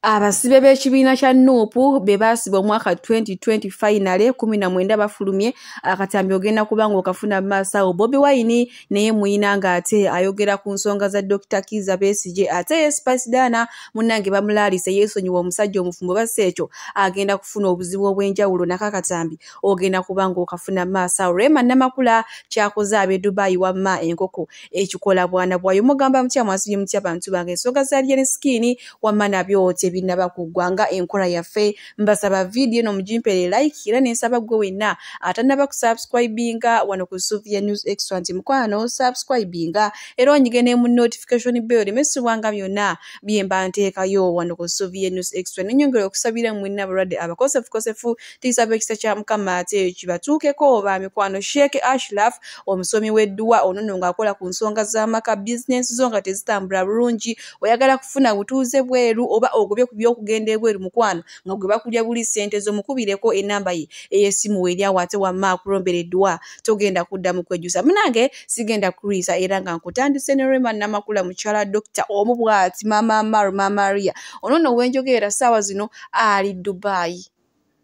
Abasibe b'ekibiina kya Nuupu be baasibwa omwaka 2020 finale 19 bafulumye. Akatambi ogenda kuba ng'okafuna maaso awo. Bobi Wine naye muyina ng'ate ayogera ku nsonga za Dr. Kizza Besigye ate ye Spice Dana munnange bamulaalise yeesonyiwa omusajja omufumbo basse ekyo agenda kufuna obuzibu obw'enjawulo nako akatambi ogenda kuba ng'okafuna maaso awo. Rema Namakula kyakoze ab'e Dubai wamma enkoko ekikola bwana bwayo mugamba mutya mwasibye mutya bantu bange ensonga za Alien Skin wamma nabyo binaba kugwanga enkola yaffe mbasaba video no mujimpere like era nensaba gwe wenna atanaba ku subscribinga wano ku Sofia News Extra nti mukwano subscribinga era onyigene mu notification bell mesubwanga byonna byemba nteekayo wano ku Sofia News Extra nenyongera okusabira mwenna abalwadde abakosefu tisaba ekisa kya mukama ate kibatuukeko ba mikwano Sheikh Ashraf omusomi w'edduwa onono ng'akola ku nsonga z'amaka business zo nga tezitambula bulungi oyagala kufuna butuuze bweru oba ogobye ku by'okugenda ebweru mukwano nga gwe bakulya buli ssente zo mukubireko enamba ye ey'essimu eri awo ate wamma akulombereddwa togenda kuddamu kwejjusa munange sigenda kulwisa era nga nkutandise ne Rema Namakula mukyala Dr. omu bw'ati Mama Maria onono wenjogera ssaawa zino ali Dubai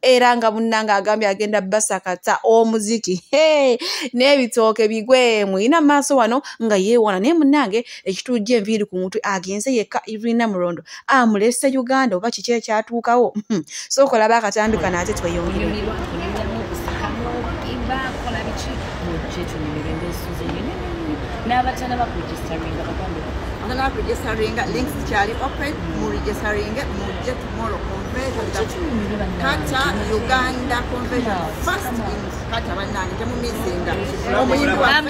era nga munnanga agambye agenda basakata omuziki n'ebitooke bigwe muyina maaso wano nga yeewana naye munnange ekitujja enviiri ku mutwe agenze yekka Irina Mulondo amulese Uganda oba kiki ekyatuukawo sooka olaba akatambi kano ate tweyongere registering links chali open mu registering mu jet tomorrow convention kata Uganda convention first in kata banani jamu mizinga omuyimbi wa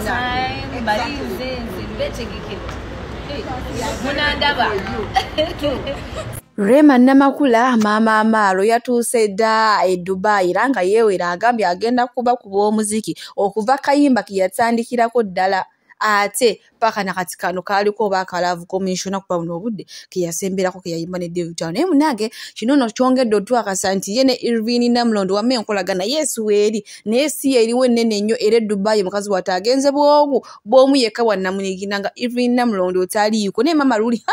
time balize nzibetegekete munandaba Rema Namakula Mama Amaro yatuuse dda e Dubai era nga yeewera agambye agenda kuba omuziki okuva kayimba kiyatandikirako ddala ate paka nakati kano kaliko oba akalavu commissioner kuba buno obudde keyasemberako keyayimba ne David Town naye munange kino no kyongedde otwakasa nti ye ne Irvine Namulondo wamme enkolagana Yesu weeri naye si eriwo ennene nnyo era Dubai mukazi wate agenze bw'omu yekka wannamunigina nga Irvine Namulondo otaliiko naye mama luli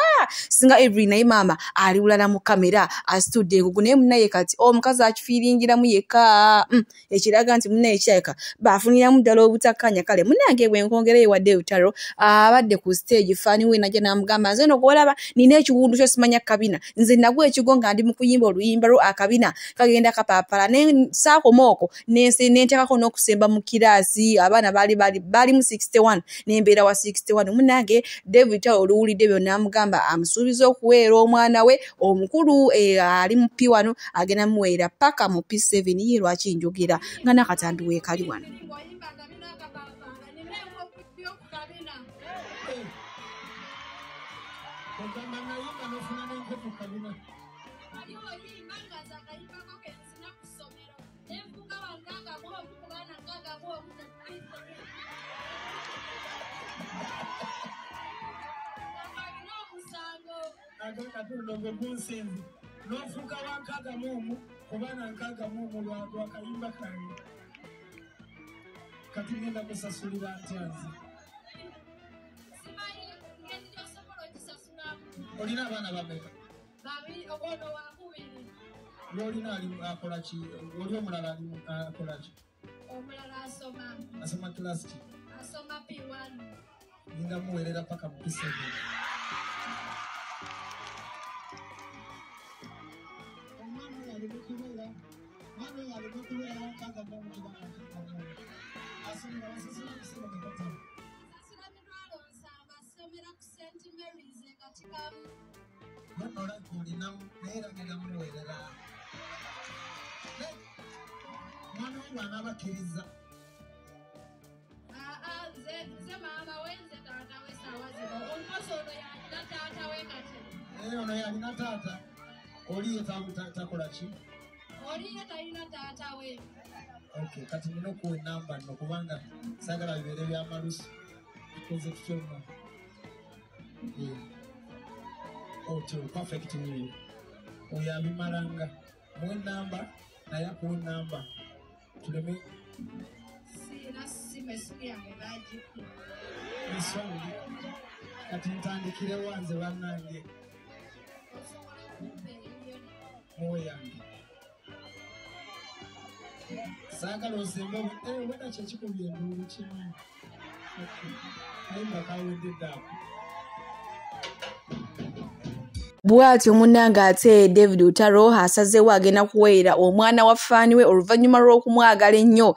singa Irvine naye mama ali ulala mu kamera asitudde engugu naye munnaye kati omukazi akifiiringiramu yekka ekiraga nti munnaye kirabika baafuniramu ddala obutakkanya kale munange bwenkongerayo wadde utalo abadde ku stage fani we najja namugamba nze no golaba nina ekiwundu kyo simanya kabina nze nagwe ekigo nga ndi mu kuyimba oluyimba lwo akabina kagenda kapapala ne saakomooko nentekako n'okusemba mu kiraasi abaana bali mu 61 n'embeera wa 61 munange David Tao oluwulidde byonna amugamba amusuubiza okuweera omwana we omukulu ali mu P1 agenda muweera paka mu P7 ye lwaki njogera nga nakatambi weekali wano Agakatulongo kunsenzi nofuka wankaga mumu kubana nkaga mumu lwakayimba kange katugenda kusasulira ntanzi olina abaana bameka lolina akola ki oli omulala akola ki asoma kilasi ki ninga muwerera paka mu P7 ono yalina taata oli takola ki oli talina taata we okay kati nina okuwa enamba nno kubanga sagala bibeere byamalusu tukoze tukyonna otyo perfect niyo oyo abimalanga muwe enamba naye akuwa enamba tuleme mesiku yange bagikuba. Nsonga kati ntandikire wanze bannange. Saagala osemba wena kyekikubye endulu kimu. Naye nga kawedde ako. Bwatyo munnange ate David Utaro asazeewo agenda kuweera omwana wa ffaani we oluvannyuma lw'okumwagala ennyo.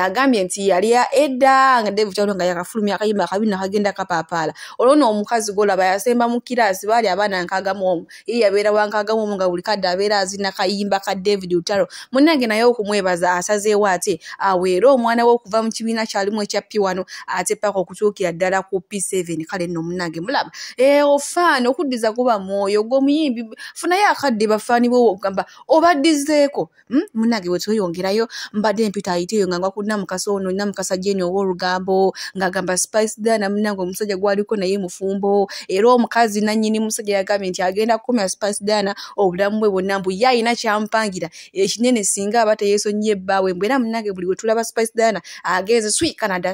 Agambye nti yali edda nga David Utaro nga yakafulumya akayimba akabi nakagenda kapaapaala. Olwo nno omukazi golaba yasemba mu kiraasi baali abaana nkaaga mu omu. Ye yabeera wa nkaaga mu omu nga buli kadde abeera azina kayimba ka David Utaro. Munnange naye okumwebaza asazeewo ate aweere omwana we okuva mu kibiina kyalimu ekya P1 ate paka okutuukira ddala ku P7. Kale nno munnange mulaba ofaani okuddiza kuba mwoyo gw'omuyimbi funayo akadde bafaani bo ogamba obaddizeeko munnange bwe tweyongerayo mbadde mpita ayiteeyo nga ngwakuna mukasa ono namukasa Jeni ow'olugambo ng'agamba Spice Dana munnange omusajja gwaliko naye mufumbo era omukazi nannyini musajja yagambye nti agenda kukumya Spice Dana obulamu bwe bwonna mbu ye alina kyampangira ekinene singa aba teyeesonyiye ebbaawe mbwera munnange buli we tulaba Spice Dana agenze Sweet Canada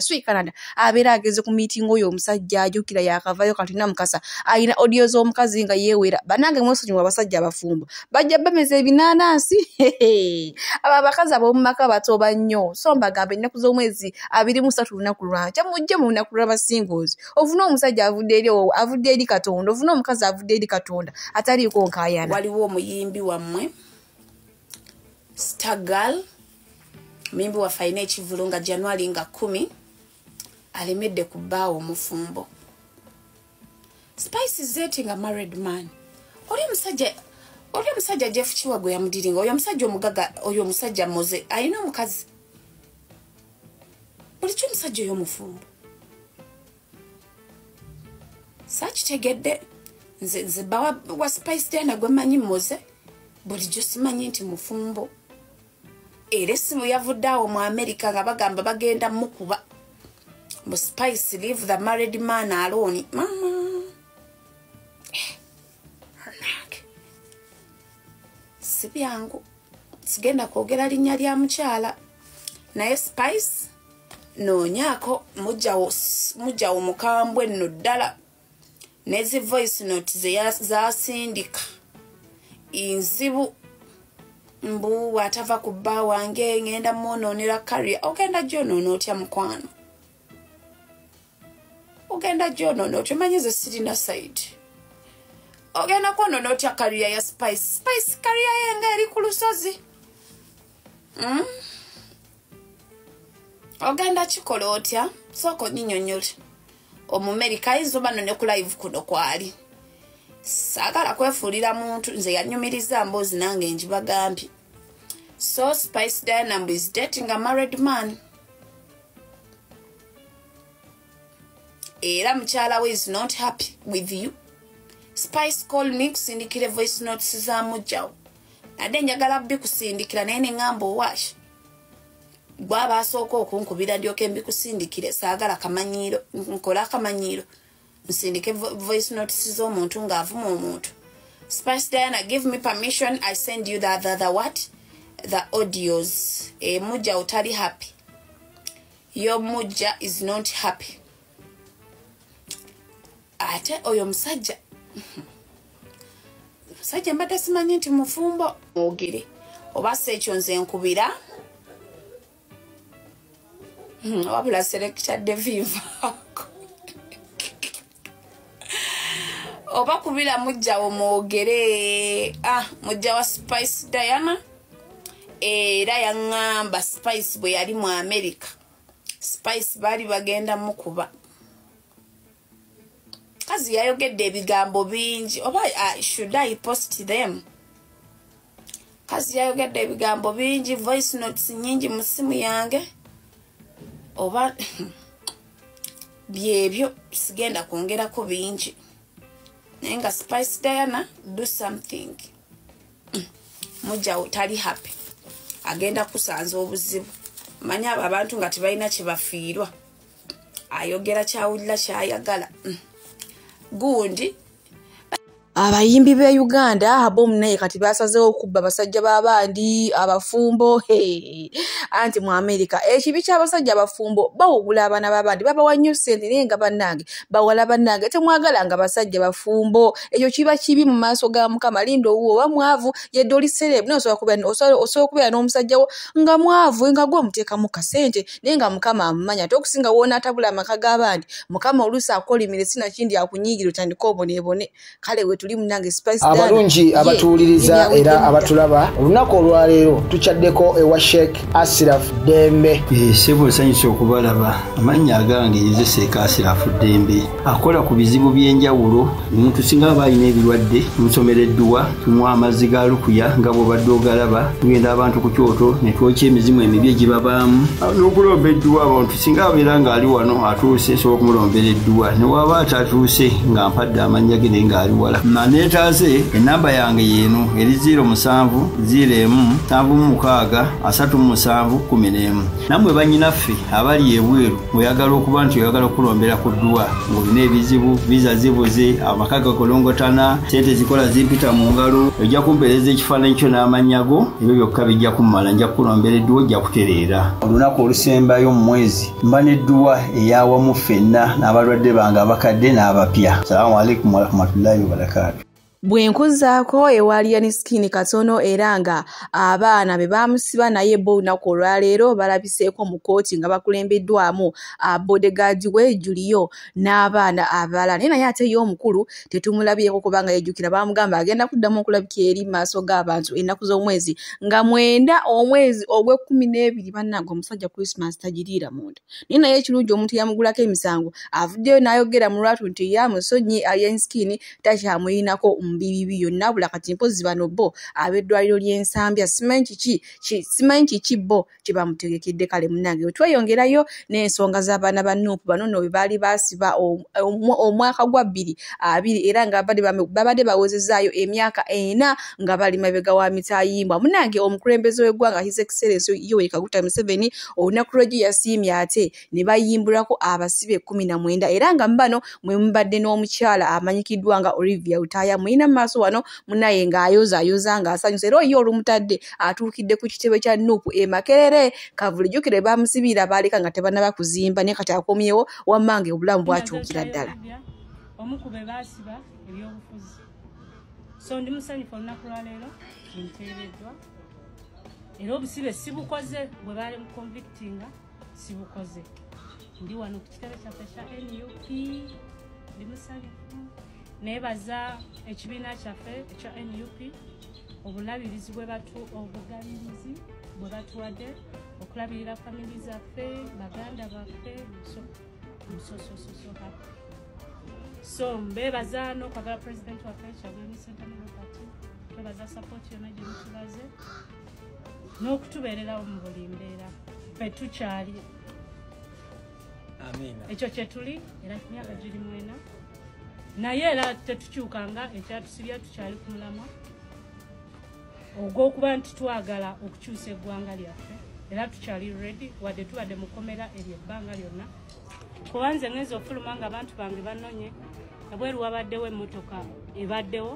abeera ageze ku miitingi oyo omusajja ajjukira yakavayo kati namukasa alina audio z'omukazi nga yeewera banange mwesonyiwa abasajja abafumbo bajja bameza ebinaanansi abo abakazi ab'omu maka batoba nnyo so mbagambe ennaku z'omwezi 23 lunaku lwankya mujje mu lunaku lw'abasingoozi ovuna omusajja avudde eri Katonda ovuna omukazi avudde eri Katonda ataliiko nkaayana. Waliwo omuyimbi wammwe Stargirl muyimbi waffe alina ekivulu nga January nga 10 alemedde ku bbaawo omufumbo. Spice is dating a married man. Oli omusajja Jeff Chiwago yamudiringa oyo omusajja omugaga oyo omusajja moze alina omukazi. Bulijjo omusajja oyo mufumbo. Sakitegedde nze bba wa Spice Dana gwe mmanyi moze bulijjo simanyi nti mufumbo. Era essimu yavudde awo mu America nga bagamba bagenda mukuba. Mu Spice leave the married man alone. Mama. Sibyangu sigenda kwogera linnya lya mukyala naye Spice noonyaako mujjawo mukambwe nno ddala nezi voice note zasindika inzibu mbu atava ku bba wange ngenda mwonoonera career. Ogenda gyonoona otya mukwano? Ogenda gyonoona otya? Manyize sirina side. Ogenda kwonoona otya career ya Spice career yenga eri ku lusozi. Ogenda kikola otya? Soko nnyonnyole Omumerika ayinza bano ne ku live kuno kwali saagala kwefuulira muntu nze yanyumiriza mboozi nange njibagambye. So Spice Dana is dating a married man. Era mukyala we is not happy with you. Spice called me kusindikira voice notes za mujjawo. Ade njagala bbi kusindikira naye ne ngamba owashi. Gwaba asooka okunkubira ndyoke mbi kusindikire saagala kamanyiiro nkola kamanyiiro. Nsindike voice notes z'omuntu ng'avuma omuntu. Spice Dana, give me permission. I send you the audios. Mujja utali happy. Your mujja is not happy. Ate oyo musajja. Musajja mbadde simanyi nti mufumbo ogere. Oba sekyo nze nkubira. Wabula selector Deviva. Oba kubira mujja omwogere mujja wa Spice Diana era yaŋŋamba Spice bwe yali mu America Spice baali bagenda mukuba kazi yayogedde ebigambo bingi oba should I post them kazi yayogedde ebigambo bingi voice notes nyingi mu simu yange oba byebyo sigenda kwongerako bingi. Nenga Spice Diana, do something. Mujja utali happy. Agenda kusanza obuzibu. Manya abantu nga tebalina kye bafiirwa. Ayogera kyawulira kyayagala. Gundi Abayimbi be Uganda abomu naye kati basazeewo okubba basajja b'abandi abafumbo anti mu America ekibi ky'abasajja abafumbo bawugula abaana b'abandi babawa nnyo ssente naye nga bannange bawala bannange temwagala nga basajja bafumbo ekyo kiba kibi mu maaso ga Mukama linda owuwo oba mwavu yedde oli serebu naye osobola okubeera n'omusajja wo nga mwavu nga gwe omuteekamu kasente naye nga Mukama amumanya ate okusinga woona atabula amaka g'abandi Mukama oluusi akolimire sinakindi akunyiigira otandika obonebone kale we tuli munange Spice Dana abalungi abatuuliriza era abatulaba olunaku olwaleero tuchaddeko ewa Sheikh Ashraf Dembe sebo nsanyusa okubalaba amannya agange yeze Sheikh Ashraf Dembe akola ku bizibu by'enjawulo omuntu singa aba alina ebirwadde tumusomereddwa tumuwa amazzi ga lukuya nga bw'obadde ogalaba tugenda abantu ku kyoto ne twokya emizimu emibi egibabaamu n'okulomba edduwa abantu singa abeera ng'ali wano atuuse sobola okumulombera edduwa ne waba atatuuse nga mpadde amannya ge naye ng'ali wala neetaze enamba yange yeeno eri 0707763711 nammwe bannyinaffe abali ebweru oyagala okuba nti oyagala okulombera ku dduwa ng'olina ebizibu viza zibuze amaka gakolongotana sente zikola zimpita mu ngalo ojja kumpeereza ekifaananyi kyo n'amannya go ebyo byokka bijja kummala nja kukulombera edduwa ojja kutereera olunaku olusembayo mu mwezi mba n'edduwa eyawamu ffenna n'abalwadde bange abakadde n'abapya salaamu alaikum warahmatullahi wabarakatu bwenkuzaako ewaliya Skin katono era nga abaana be bamusiba naye bo olunaku olwaleero balabiseeko mu kooti nga bakulembeddwamu bodegaadi we Julio n'abaana abalala naye ate ye omukulu tetumulabyeko kubanga yejjukira bamugamba agenda kuddamu okulabikira eri maaso g'abantu ennaku z'omwezi nga 9 omwezi ogw'12 bannange omusajja Christmas tagiriira munda naye naye ekirungi omuntu yamugulako emisango avuddeyo n'ayogera mu lwatu nti yamusonyi Aliya Skin takyamuyinako mbibi yonna bula kati mpozi bano bo abeddwaliro ly'ensambya simanyi kiki bo kye bamutegekedde kale munange otweyongerayo n'ensonga z'abaana ba Nuupu bano nno bwe baali baasiba omwaka gwa 2020 era nga babadde bawezezaayo emyaka 4 nga bali mabega wa mitayimbwa munange omukulembeze w'eggwanga His Excellency Yoweri Kaguta Museveni olunaku lwe yasiimye ate ne bayimbulako abasibe 19 era nga mbano mwe mubadde n'omukyala amanyikiddwa nga Olivia Lutaya ina maaso wano munaye ng'ayoza ng'asanyusa era oyo olumutadde atuukidde ku kitebe kya Nuupu Makerere Kavulijjukire bamusibira baaleka nga tebanaba kuzimba naye kati akomyewo wammange obulamu bwakyukira ddala omukube baasiba ebyobufuzi so ndi musanyufu olunaku lwaleero nteereddwa era obusibe sibukoze bwe baali mu convictinga sibukoze ndi wano ku kitebe kyaffe kya NUP ndi musanyufu nebaza ekibiina kyaffe ekya NUP obulabirizi obugabirizi bwe batuwadde okulabirira famili zaffe baganda baffe so mbebaza n'okwagala pulezidenti waffe Kyagulanyi Ssentamu Party twebaza support yonna gye mutubaze n'okutubeererawo mu buli mbeera ffe tukyali ekyo kye tuli era emyaka giri 4 naye era tetukyukanga ekyatusibya tukyali ku mulamwa ogw'okuba nti twagala okukyusa eggwanga lyaffe era tukyali ready wadde tubadde mukomera eryo ebbanga lyonna kuba nze ngenza okufuluma nga abantu bange bannonye ebweru wabaddewo emmotoka ebaddewo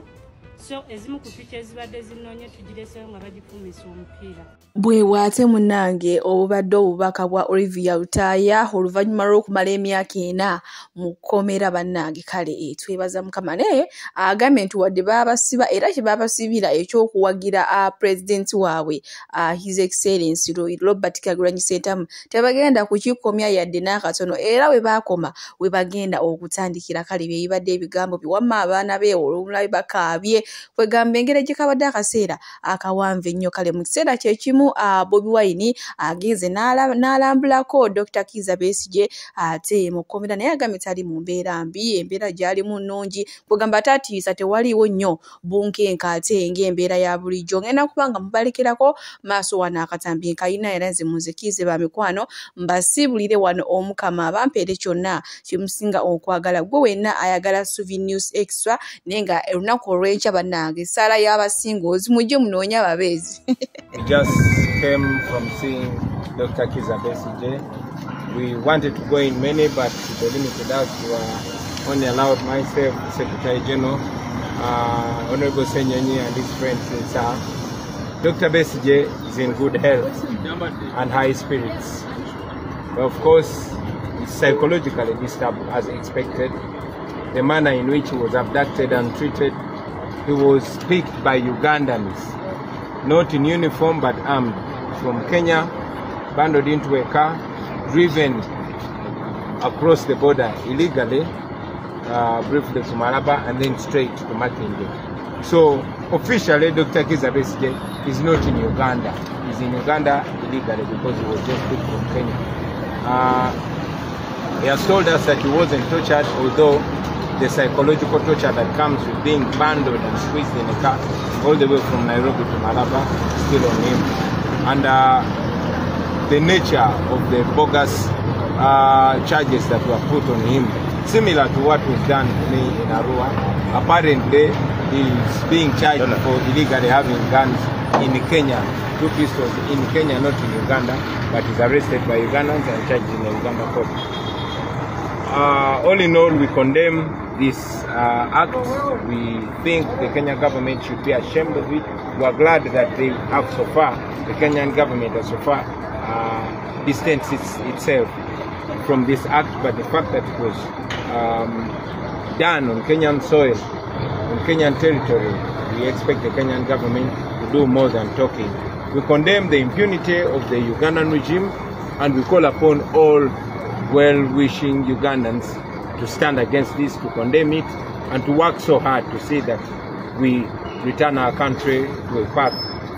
so ezimu ku piki ezibadde zinnonye tugireseyo nga bagifumisa omupiira bwewaate munange obubadde obubaka bwa Olivia Lutaya oluvannyuma lw'okumala emyaka 4 mu kkomera bannange kale twebaza Mukama naye agambye nti wadde baabasiba era kye baabasibira ekyokuwagira pulezidenti waabwe His Excellency Robert Kyagulanyi Ssentamu tebagenda kukikomya yadde n'akatono era we baakoma we bagenda okutandikira kale bye bibadde ebigambo biwamma abaana be olwomulabi bakaabye kwegamba engeri gye kabadde akaseera akawanvu ennyo kale mu kiseera kyekimu Bobi Wine agenze n'alambulako Dr. Kizza Besigye ate mu kkomera naye agambye tali mu mbeera mbi embeera gyalimu nnungi kwegamba atatiisa tewaliiwo nnyo bunkenka ate ng'embeera ya bulijjo ngenda kubanga mubalekirako maaso wano akatambi nkayina era nze munzikize ba mikwano mbasiibulire wano Omukama abampeere kyonna kimusinga okwagala gwe wenna ayagala Suvi News Extra naye nga olunaku olw'enkya bannange essaala y'abasinga ozimujje munoonya ababeezi Just came from seeing Dr. Kizza Besigye. We wanted to go in many, but they limited us. We were only allowed myself, Secretary General, Honorable Senyonyi and his friends in South. Dr. Besigye is in good health and high spirits. But of course, he's psychologically disturbed as expected. The manner in which he was abducted and treated, he was picked by Ugandans, not in uniform but armed, from Kenya, bundled into a car, driven across the border illegally, briefly to Malaba, and then straight to Makindye. So officially, Dr. Kizza Besigye is not in Uganda. He's in Uganda illegally because he was just picked from Kenya. He has told us that he wasn't tortured, although the psychological torture that comes with being bundled and squeezed in a car all the way from Nairobi to Malaba is still on him. And the nature of the bogus charges that were put on him, similar to what was done to me in Arua. Apparently, he's being charged for illegally having guns in Kenya, 2 pistols in Kenya, not in Uganda, but he's arrested by Ugandans and charged in the Uganda court. All in all, we condemn this act. We think the Kenyan government should be ashamed of it. We are glad that they have so far, the Kenyan government has so far distanced itself from this act, but the fact that it was done on Kenyan soil, on Kenyan territory, we expect the Kenyan government to do more than talking. We condemn the impunity of the Ugandan regime, and we call upon all well-wishing Ugandans to stand against this, to condemn it, and to work so hard to see that we return our country to a path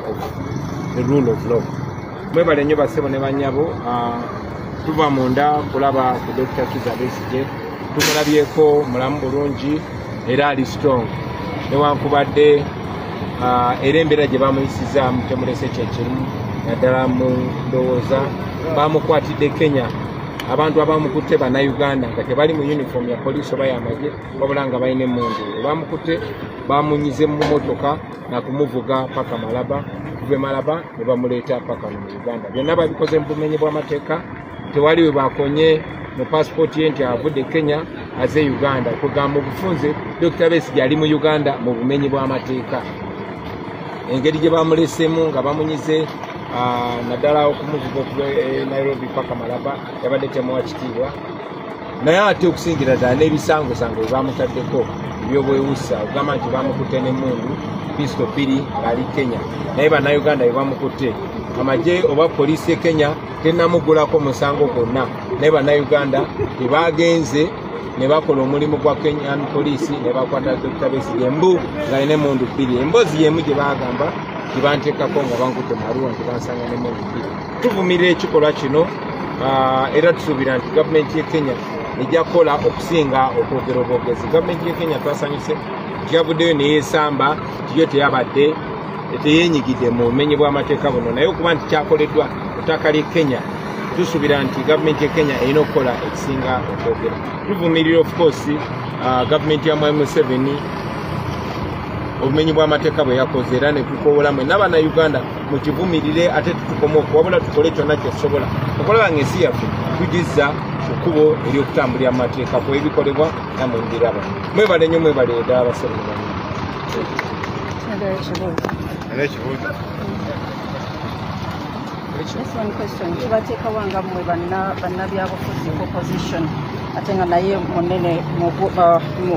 of the rule of law. Mwebale nnyo basebo ne bannyabo, tuva munda kulaba ku Dr. Kizza Besigye, tumulabyeko mulamu bulungi era ali strong. Newankubadde era embeera gye bamuyisizaamu temulese kyekimu, naddala mu ndowooza bamukwatidde Kenya. Abantu abamukutte bannayuganda nga tebali mu uniform ya poliisi oba y'amagye, wabula nga balina emmundu. Bamukutte bamunyize mu motoka na kumuvuga paka Malaba, kuva Malaba ne bamuleeta paka mu Uganda. Byonna babikoze mu bumenyi bw'amateeka. Tewali we bakonye mu passport ye nti avudde Kenya aze Uganda. Kugamba obufunze Dr. Besigye ali mu Uganda mu bumenyi bw'amateeka. Engeri gye bamulesemu nga bamunyize naddala okumuvuga okuva Nairobi paka Malaba yabadde temuwa kitiibwa. Naye ate okusingira ddala n'ebisangosango bye bamutaddeko ebyobwewussa, okugamba nti bamukutte n'emmundu pisto 2 ng'ali Kenya, naye bannayuganda bye bamukutte. Amagye oba poliisi e Kenya tennamugulako musango gwonna, naye bannayuganda tebagenze ne bakola omulimu gwa Kenyan poliisi ne bakwata Dr. Besigye embu ng'alina emmundu 2. Emboozi y'emu gye bagamba tibanteekako nga bankutte Arua nti bansanga n'emmundu 2. Tuvumirira ekikolwa kino era tusuubira nti gavumenti y'e Kenya ejja kukola okusinga okwogera obwogezi. Gavumenti y'e Kenya twasanyuse yavuddeyo neyeesamba tiyo teyabadde teyeenyigidde mu bumenyi bw'amateeka buno, naye okuba nti kyakoleddwa ku ttaka ly'e Kenya tusuubira nti gavumenti y'e Kenya erina okukola ekisinga okwogera. Tuvumirira of course gavumenti ya Mwai Museveni obumenyi bw'amateeka bwe yakoze era ne tukoola mwenna bannayuganda mukivumirire ate tutukoma okuwabula tukole kyonna kye tusobola okulaba ng'ensi yaffe tugizza ku kkubo ery'okutambulira mu mateeka ku ebikolebwa namwe mbiraba. Mwebale nnyo, mwebale ddala basebe bange. One question. Kibateeka wanga mwe bannabyabufuzi opposition ate nga naye munene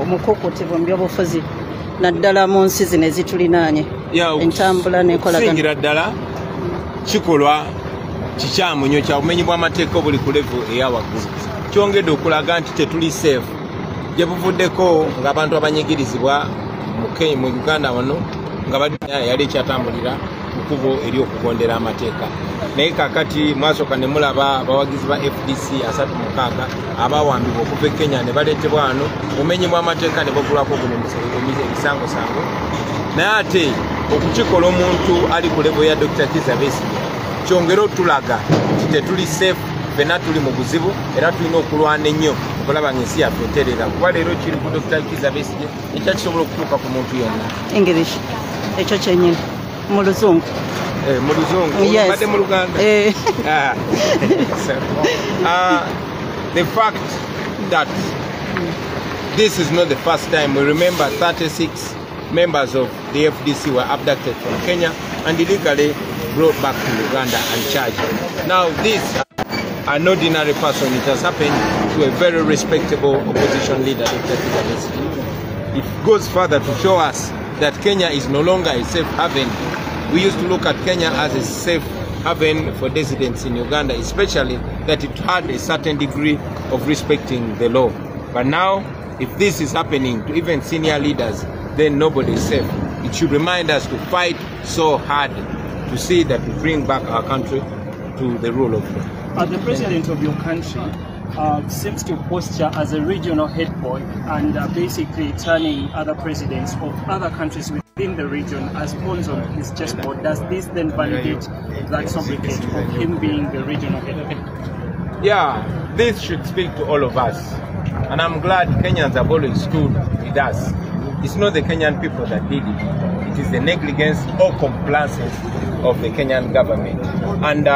mukukuti mu byobufuzi naddala mu nsi zino ezitulinaanye entambula n'enkolagana. Okusingira ddala kikolwa kikyamu nnyo kya bumenyi bw'amateeka obuli ku level eya waggulu. Kyongedde okulaga nti tetuli safe gye buvuddeko ng'abantu abanyigirizibwa mu Uganda wano nga baddunya yali ekyatambulira mu kkubo ery'okugondera amateeka. Naye kakati mwasooka ne mulaba abawagizi ba FDC 36 abawambibwa okuva e Kenya ne baleetebwa wano bumenyi bw'amateeka ne bagulwako guno ebisangosango. Naye ate okukikola omuntu ali ku level ya Dr. Kizza Besigye kyongera otulaga nti tetuli safe, ffenna tuli mu buzibu era tulina okulwana ennyo okulaba ng'ensi yaffe eterera. Kuba leero kiri ku Dr. Kizza Besigye ekyakisobola okutuuka ku muntu yonna. English ekyo kyennyini mu Luzungu. Mu Luzungu badde mu Luganda. The fact that this is not the first time. We remember 36 members of the FDC were abducted from Kenya and illegally brought back to Uganda and charged. Now this, an ordinary person, it has happened to a very respectable opposition leader, Dr. Peter Besigye. It goes further to show us that Kenya is no longer a safe haven. We used to look at Kenya as a safe haven for dissidents in Uganda, especially that it had a certain degree of respecting the law. But now, if this is happening to even senior leaders, then nobody is safe. It should remind us to fight so hard to see that we bring back our country to the rule of law. The president of your country seems to posture as a regional head boy and basically turning other presidents of other countries within the region as pawns on his chessboard. Does this then validate that sobriquet of him being the regional head boy? Yeah, this should speak to all of us. And I'm glad Kenyans have always stood with us. It's not the Kenyan people that did it. It is the negligence or compliance of the Kenyan government. And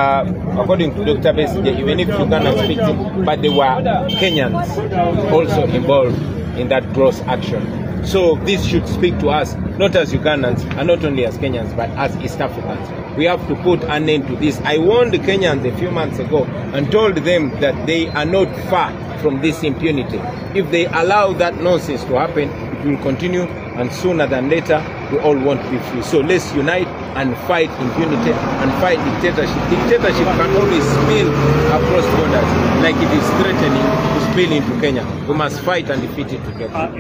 according to Dr. Besigye, even if Uganda speaks it, but there were Kenyans also involved in that gross action. So this should speak to us, not as Ugandans, and not only as Kenyans, but as East Africans. We have to put an end to this. I warned the Kenyans a few months ago and told them that they are not far from this impunity. If they allow that nonsense to happen, it will continue, and sooner than later, we all want to be free. So let's unite and fight impunity and fight dictatorship. Dictatorship can always spill across borders like it is threatening to spill into Kenya. We must fight and defeat it together.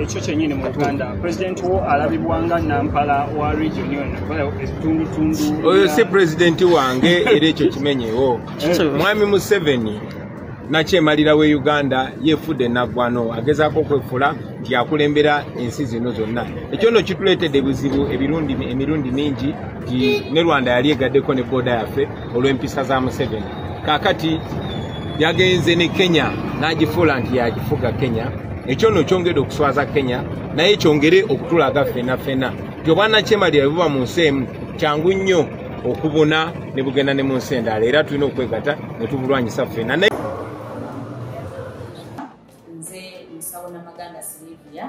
President alabibwanga nampala wa region tundu oyo si president wange era ekyo kimenyewo. Mwami Museveni nakyemalira we Uganda yefudde naggwano agezaako okwefula nti akulembera ensi zino zonna. Ekyo nno kituleetedde ebizibu emirundi mingi nti ne Rwanda yali egaddeko ne booda yaffe olw'empisa za Museveni. Kaakati yagenze ne Kenya n'agifuula nti yagifuga Kenya. Ekyo nno kyongedde okuswaza Kenya naye kyongere okutulaga ffenna ffenna nti obwana kyemalira buba mu nsi emu kyangu nnyo okubuna ne bugenda ne mu nsi endala era tulina okwegatta ne tubulwanyisa ffenna. Musawo Namaganda Silvia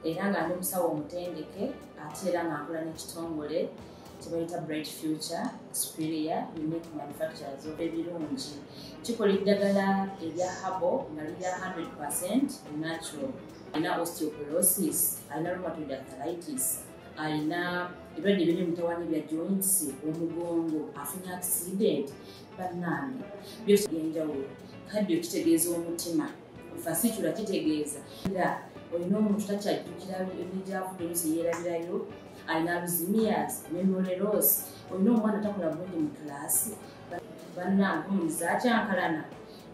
era nga ndi musawo omutendeke ate era nga nkola n'ekitongole kyebayita Bright Future Superior Unique Manufacturers ebirungi kikola eddagala erya habo nga lirya 100% natural. Alina osteoporosis, alina rheumatoid arthritis, alina ebirwadde ebiri mutawaanya bya joints, omugongo, afunye accident, bannange byose byenjawulo. Kaddio kitegeeza omutima, fasitula kitegeeza era olina omuntu takyajjukira ebijjavudde oluusi yeerabirayo, alina alzheimer's, memory loss, olina omwana takola bulungi mu kulaasi, bannange omuliza akyankalana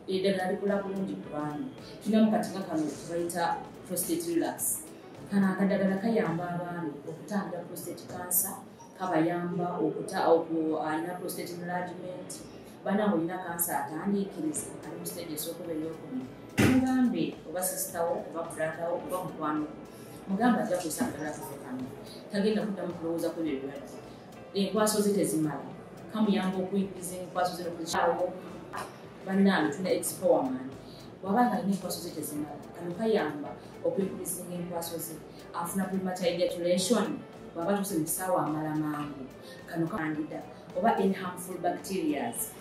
eddagala likola bulungi ku baana. Tulinamu katinga kano bayita prostate relax. Kano akadagala kayamba abaana okutangira prostate cancer, kabayamba alina prostate enlargement. Bannange olina kansa atandiikiriza ali mu stage esookuba ey'okubiri. Mugambe oba sisitawo oba bratawo oba mukwano mugambe ajja kussa akadala kafe kano tagenda kuddamu kulowooza ku ebirwadde. Enkwaso ze tezimala kamuyamba okuyigiriza enkwaso ze nokuzikyawo. Bannange tulina expowerman bw'aba nga alina enkwaso ze tezimala kano kayamba okwikurizinga enkwaso ze afuna premature ejaculation bw'aba tuse mu kisaawa amala mangu kano kandida oba any harmful bacterias